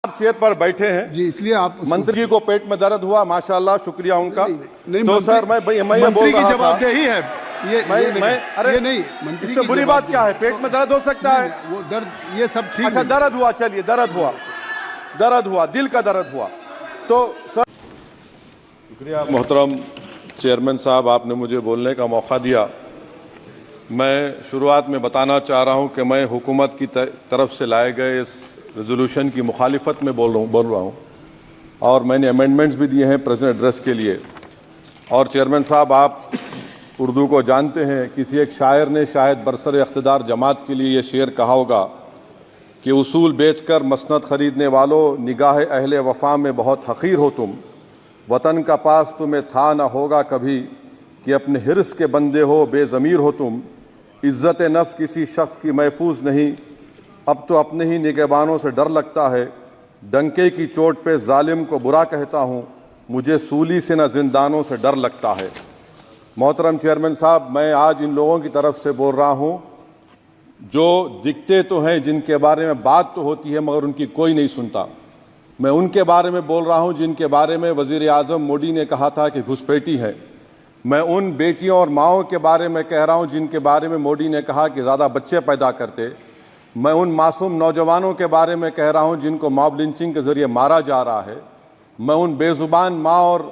आप चेयर पर बैठे हैं जी, इसलिए आप मंत्री जी को पेट में दर्द हुआ, माशाल्लाह, शुक्रिया उनका। नहीं, तो सर मैं मंत्री की जवाबदेही है अरे ये नहीं, मंत्री इससे की बुरी बात क्या है? पेट में दर्द हो सकता है, वो दर्द ये सब ठीक अच्छा है। दर्द हुआ, चलिए दर्द हुआ, दिल का दर्द हुआ। तो सर शुक्रिया मोहतरम चेयरमैन साहब, आपने मुझे बोलने का मौका दिया। मैं शुरुआत में बताना चाह रहा हूं कि मैं हुकूमत की तरफ से लाए गए इस रेजोल्यूशन की मुखालिफत में बोल रहा हूं और मैंने अमेंडमेंट्स भी दिए हैं प्रेजेंट एड्रेस के लिए। और चेयरमैन साहब, आप उर्दू को जानते हैं, किसी एक शायर ने शायद बरसर इख्तिदार जमात के लिए ये शेर कहा होगा कि उसूल बेचकर मसनद खरीदने वालों, निगाह अहले वफा में बहुत हक़ीर हो तुम, वतन का पास तुम्हें था ना होगा कभी, कि अपने हिर्स के बंदे हो, बेज़मीर हो तुम, इज़्ज़त नफ्स किसी शख्स की महफूज नहीं, अब तो अपने ही निगहबानों से डर लगता है, डंके की चोट पे जालिम को बुरा कहता हूँ, मुझे सूली से न जिंदानों से डर लगता है। मोहतरम चेयरमैन साहब, मैं आज इन लोगों की तरफ से बोल रहा हूँ जो दिखते तो हैं, जिनके बारे में बात तो होती है मगर उनकी कोई नहीं सुनता। मैं उनके बारे में बोल रहा हूँ जिनके बारे में वज़ीर आज़म मोदी ने कहा था कि घुसपैठी है। मैं उन बेटियों और माओं के बारे में कह रहा हूँ जिनके बारे में मोदी ने कहा कि ज़्यादा बच्चे पैदा करते। मैं उन मासूम नौजवानों के बारे में कह रहा हूँ जिनको मॉब लिंचिंग के ज़रिए मारा जा रहा है। मैं उन बेज़ुबान माँ और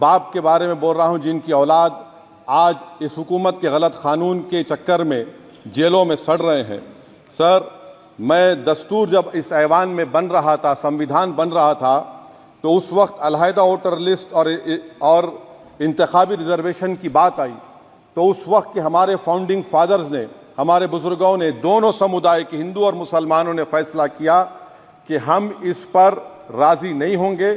बाप के बारे में बोल रहा हूँ जिनकी औलाद आज इस हुकूमत के गलत कानून के चक्कर में जेलों में सड़ रहे हैं। सर, मैं दस्तूर जब इस ऐवान में बन रहा था, संविधान बन रहा था, तो उस वक्त अलहदा वोटर लिस्ट और इंतखाबी रिजर्वेशन की बात आई, तो उस वक्त के हमारे फाउंडिंग फादर्स ने, हमारे बुजुर्गों ने, दोनों समुदाय के हिंदू और मुसलमानों ने फैसला किया कि हम इस पर राज़ी नहीं होंगे।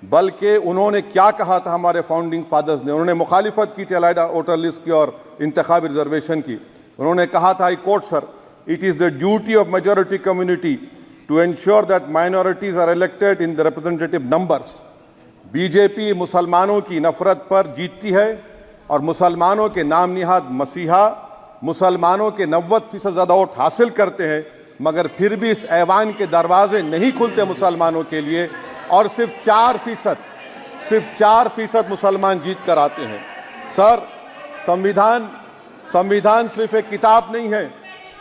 बल्कि उन्होंने क्या कहा था हमारे फाउंडिंग फादर्स ने, उन्होंने मुखालिफत की थी अलहदा वोटर लिस्ट की और इंतखाबी रिजर्वेशन की। उन्होंने कहा था, I quote sir, it is the duty of majority community to ensure that minorities are elected in the representative numbers. BJP मुसलमानों की नफरत पर जीतती है और मुसलमानों के नाम निहाद मसीहा मुसलमानों के 90% ज़्यादा वोट हासिल करते हैं, मगर फिर भी इस ऐवान के दरवाजे नहीं खुलते मुसलमानों के लिए और सिर्फ 4% मुसलमान जीत कर आते हैं। सर, संविधान सिर्फ एक किताब नहीं है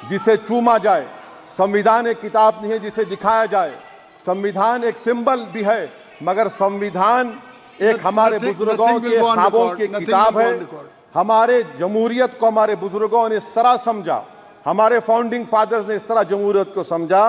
जिसे चूमा जाए, संविधान एक किताब नहीं है जिसे दिखाया जाए, संविधान एक सिंबल भी है, मगर संविधान एक हमारे बुजुर्गों के ख्वाबों की किताब है। हमारे जमहूरियत को हमारे बुजुर्गों ने इस तरह समझा, हमारे फाउंडिंग फादर्स ने इस तरह जमहूरियत को समझा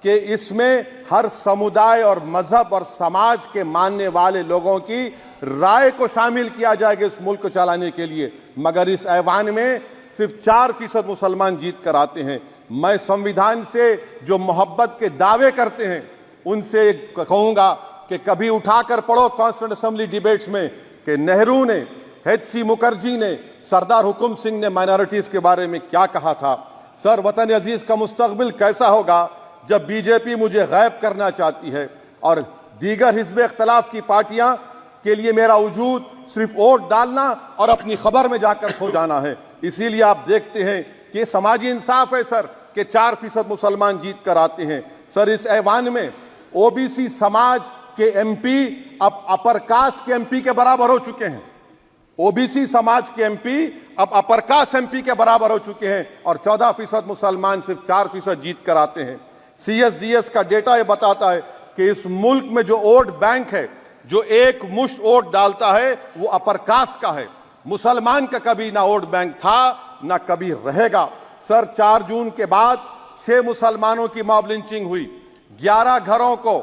कि इसमें हर समुदाय और मजहब और समाज के मानने वाले लोगों की राय को शामिल किया जाएगा इस मुल्क को चलाने के लिए। मगर इस ऐवान में सिर्फ 4% मुसलमान जीत कर आते हैं। मैं संविधान से जो मोहब्बत के दावे करते हैं उनसे कहूंगा कि कभी उठाकर पढ़ो कॉन्स्टिट्यूंट असेंबली डिबेट्स में कि नेहरू ने, एच.सी. मुखर्जी ने, सरदार हुकुम सिंह ने माइनॉरिटीज के बारे में क्या कहा था। सर, वतन अजीज का मुस्तकबिल कैसा होगा जब बीजेपी मुझे गायब करना चाहती है और दीगर हिज़्ब इख्तिलाफ की पार्टियां के लिए मेरा वजूद सिर्फ वोट डालना और अपनी खबर में जाकर सो जाना है। इसीलिए आप देखते हैं कि समाजी इंसाफ है सर कि 4% मुसलमान जीत कर आते हैं। सर, इस ऐवान में ओबीसी समाज के एमपी अब अपर कास्ट के एमपी के बराबर हो चुके हैं। ओबीसी समाज के एमपी अब अपर कास्ट एमपी के बराबर हो चुके हैं और 14% मुसलमान सिर्फ 4% जीत कर आते हैं। CSDS का डेटा यह बताता है कि इस मुल्क में जो वोट बैंक है, जो एक मुश्त वोट डालता है, वो अपर कास्ट का है। मुसलमान का कभी ना वोट बैंक था ना कभी रहेगा। सर, 4 जून के बाद 6 मुसलमानों की मॉब लिंचिंग हुई, 11 घरों को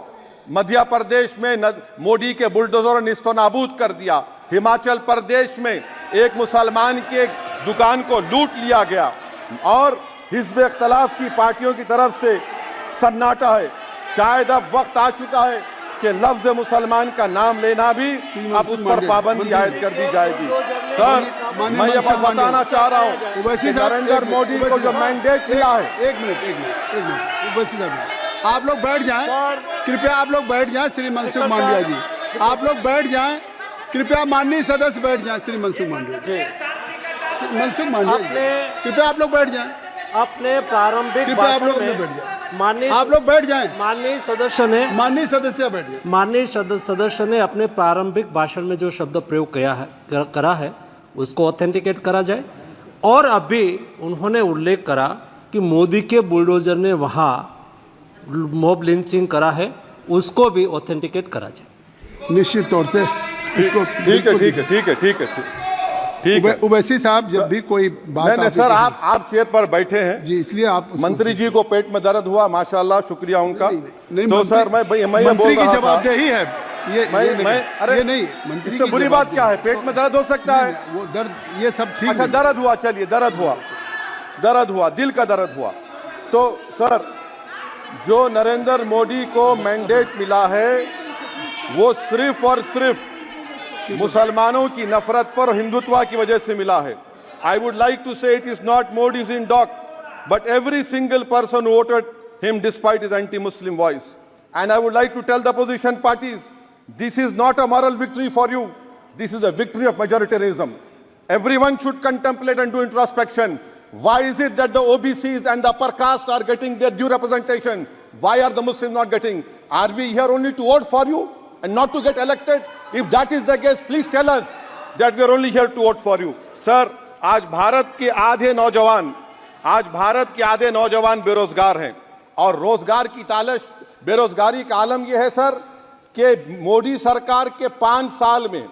मध्य प्रदेश में मोदी के बुलडोजर ने निस्तो नाबूद कर दिया। हिमाचल प्रदेश में एक मुसलमान की एक दुकान को लूट लिया गया और हिज़्ब इख्तिलाफ की पार्टियों की तरफ से सन्नाटा है। शायद अब वक्त आ चुका है कि लफ्ज मुसलमान का नाम लेना भी अब उस पर पाबंदी आयद कर दी जाएगी। सर, मैं ये बात बताना चाह रहा हूँ कि नरेंद्र मोदी को जो मैंडेट मिला है। एक मिनट, आप लोग बैठ जाएं, कृपया आप लोग बैठ जाएं। श्री मनसुख मांडविया जी, आप लोग बैठ जाएं, कृपया माननीय सदस्य बैठ जाएं। श्री मनसुख मांडविया जी, कृपया आप लोग बैठ जाएं। अपने प्रारंभिक कृपया आप लोग बैठ जाएं। माननीय आप लोग बैठ जाएं। माननीय सदस्य ने माननीय सदस्य बैठ जाएं। माननीय सदस्य ने अपने प्रारंभिक भाषण में जो शब्द प्रयोग करा है उसको ऑथेंटिकेट करा जाए। और अभी उन्होंने उल्लेख करा कि मोदी के बुलडोजर ने वहाँ मॉब लिंचिंग करा है, उसको भी ऑथेंटिकेट करा जाए। निश्चित तौर से इसको ठीक है। उवैसी साहब जब भी कोई बात नहीं सर, आप चेयर पर बैठे हैं जी, इसलिए आप मंत्री जी को पेट में दर्द हुआ, माशाल्लाह, शुक्रिया उनका। नहीं, तो सर मैं ये बोल मंत्री की रहा था, जवाबदेही है ये अरे ये नहीं मंत्री इससे बुरी बात क्या है? पेट में दर्द हो सकता है, वो दर्द ये सब ठीक अच्छा है। दर्द हुआ, चलिए दर्द हुआ, दिल का दर्द हुआ। तो सर जो नरेंद्र मोदी को मैंडेट मिला है वो सिर्फ और सिर्फ मुसलमानों की नफरत पर हिंदुत्व की वजह से मिला है। I would like to say it is not Modi's in dock but every single person voted him despite his anti Muslim voice. And I would like to tell the opposition parties, this is not a moral victory for you, this is a victory of majoritarianism. Everyone should contemplate and do introspection. Why is it that the OBCs and the upper caste are getting their due representation? Why are the Muslims not getting? Are we here only to vote for you and not to get elected? If that is the case, please tell us that we are only here to vote for you. Sir, आज भारत के आधे नौजवान बेरोजगार हैं और रोजगार की तालाश, बेरोजगारी का आलम यह है सर कि मोदी सरकार के 5 साल में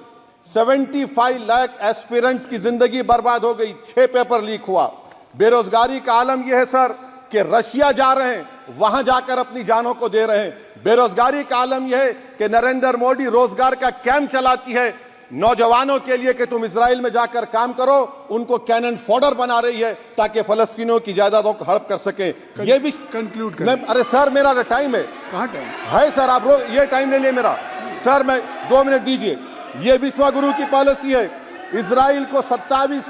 75 लाख एस्पिरेंट्स की जिंदगी बर्बाद हो गई, 6 पेपर लीक हुआ। बेरोजगारी का आलम यह है सर कि रशिया जा रहे हैं, वहां जाकर अपनी जानों को दे रहे हैं। बेरोजगारी का आलम यह है कि नरेंद्र मोदी रोजगार का कैंप चलाती है नौजवानों के लिए कि तुम इजराइल में जाकर काम करो, उनको कैनन फॉडर बना रही है ताकि फलस्तीनियों की जायदादों को हड़प कर सके। ये भी कंक्लूड कर। अरे सर मेरा टाइम है, कहाँ टाइम है सर? आप ये टाइम ले लिए मेरा सर, मैं 2 मिनट दीजिए। ये विश्वगुरु की पॉलिसी है। इजराइल को 27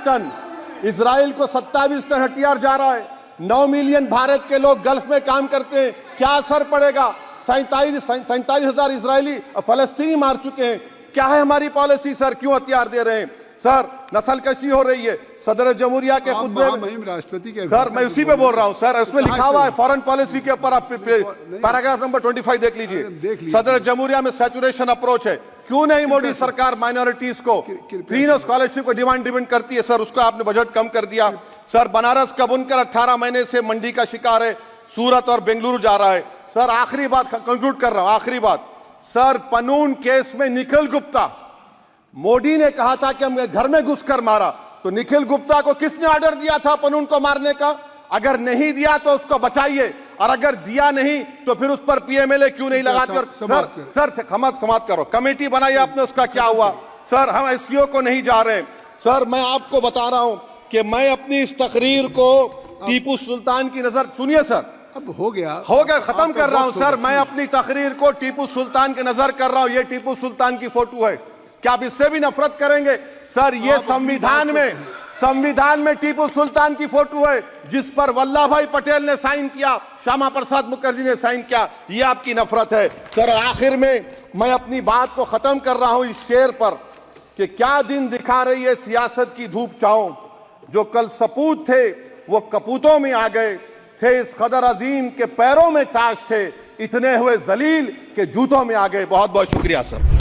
टन हथियार जा रहा है। 9 मिलियन भारत के लोग गल्फ में काम करते हैं, क्या असर पड़ेगा? 47,000 इजरायली फलस्तीनी मार चुके हैं। क्या है हमारी पॉलिसी सर? क्यों हथियार दे रहे हैं सर? नस्लकशी हो रही है। सदर जमहूरिया के खुतबे में राष्ट्रपति के सर, मैं उसी पे बोल रहा हूं सर, उसमें लिखा हुआ है फॉरेन पॉलिसी के ऊपर, आप पैराग्राफ नंबर 25 देख लीजिए। सदर जमहूरिया में सैचुरेशन अप्रोच है। क्यों नहीं मोदी सरकार माइनॉरिटीज को फ्री स्कॉलरशिप को डिमांड करती है सर? उसको आपने बजट कम कर दिया सर। बनारस का बुनकर 18 महीने से मंडी का शिकार है, सूरत और बेंगलुरु जा रहा है सर। आखिरी बात कंक्लूड कर रहा हूं, आखिरी बात सर, पनून केस में निखिल गुप्ता, मोदी ने कहा था कि हम घर में घुसकर मारा, तो निखिल गुप्ता को किसने ऑर्डर दिया था पनून को मारने का? अगर नहीं दिया तो उसको बचाइए, और अगर दिया नहीं तो फिर उस पर पीएमएलए क्यों नहीं लगाकर? सर समाप्त करो। कमेटी बनाई आपने, उसका क्या हुआ सर? हम एससीओ को नहीं जा रहे सर। मैं आपको बता रहा हूं कि मैं अपनी इस तकरीर को टीपू सुल्तान की नजर, सुनिए सर, अब हो गया खत्म कर रहा हूं सर। मैं अपनी तकरीर को टीपू सुल्तान की नजर कर रहा हूं। ये टीपू सुल्तान की फोटो है, क्या आप इससे भी नफरत करेंगे सर? ये संविधान में टीपू सुल्तान की फोटो है जिस पर वल्लभ भाई पटेल ने साइन किया, श्यामा प्रसाद मुखर्जी ने साइन किया। ये आपकी नफरत है सर। आखिर में मैं अपनी बात को खत्म कर रहा हूं इस शेर पर कि क्या दिन दिखा रही है सियासत की धूप छांव। जो कल सपूत थे वो कपूतों में आ गए, थे इस कदर अजीम के पैरों में ताज थे, इतने हुए जलील के जूतों में आ गए। बहुत बहुत शुक्रिया सर।